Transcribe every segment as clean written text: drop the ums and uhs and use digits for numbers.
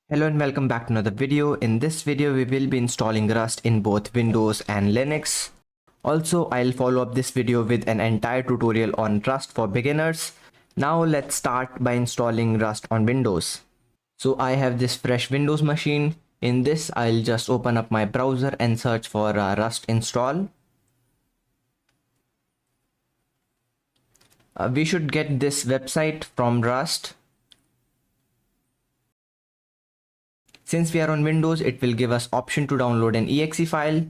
Hello and welcome back to another video. In this video, we will be installing Rust in both Windows and Linux. Also, I'll follow up this video with an entire tutorial on Rust for beginners. Now let's start by installing Rust on Windows. So I have this fresh Windows machine. In this, I'll just open up my browser and search for Rust install. We should get this website from Rust. Since we are on Windows, it will give us option to download an exe file.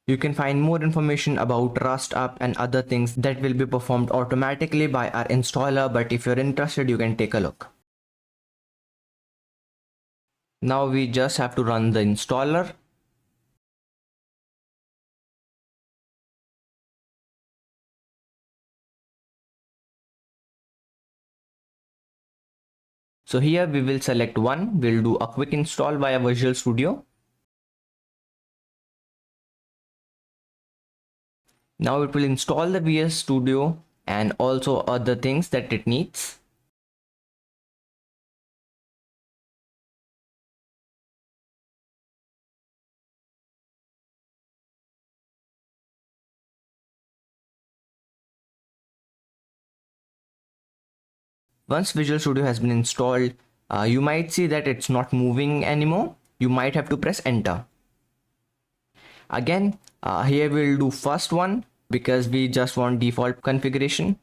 You can find more information about Rust up and other things that will be performed automatically by our installer, but if you're interested, you can take a look. Now we just have to run the installer. So here we will select one. We'll do a quick install via Visual Studio. Now it will install the VS Studio and also other things that it needs. Once Visual Studio has been installed, you might see that it's not moving anymore. You might have to press enter. Again, here we'll do first one because we just want default configuration.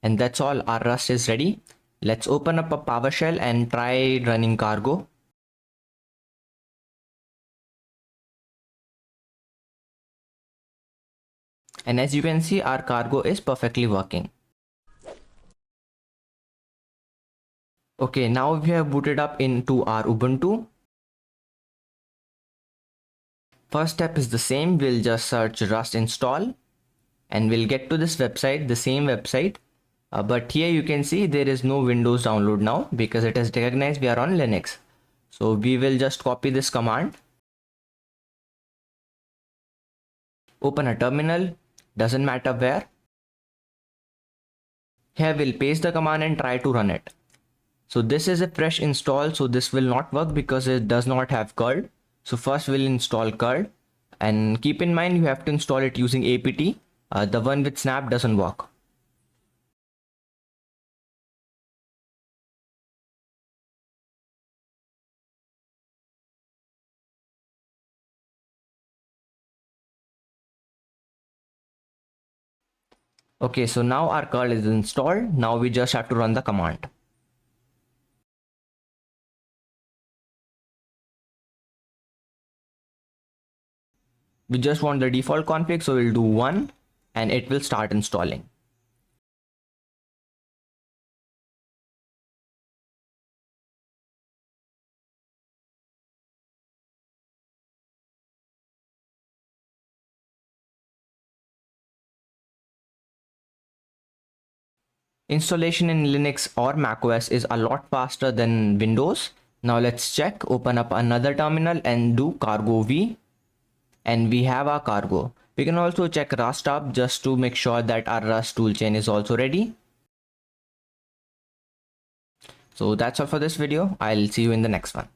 And that's all, our Rust is ready. Let's open up a PowerShell and try running cargo. And as you can see, our cargo is perfectly working. Okay, now we have booted up into our Ubuntu. First step is the same. We'll just search Rust install and we'll get to this website, the same website. But here you can see there is no Windows download now because it has recognized we are on Linux. So we will just copy this command. Open a terminal, doesn't matter where. Here we'll paste the command and try to run it. So this is a fresh install, so this will not work because it does not have curl. So first we'll install curl, and keep in mind you have to install it using apt. The one with snap doesn't work. Okay, so now our curl is installed. Now we just have to run the command. We just want the default config, so we'll do 1 and it will start installing. Installation in Linux or macOS is a lot faster than Windows. Now let's check. Open up another terminal and do cargo v. And we have our cargo. We can also check Rust up just to make sure that our Rust toolchain is also ready. So that's all for this video. I'll see you in the next one.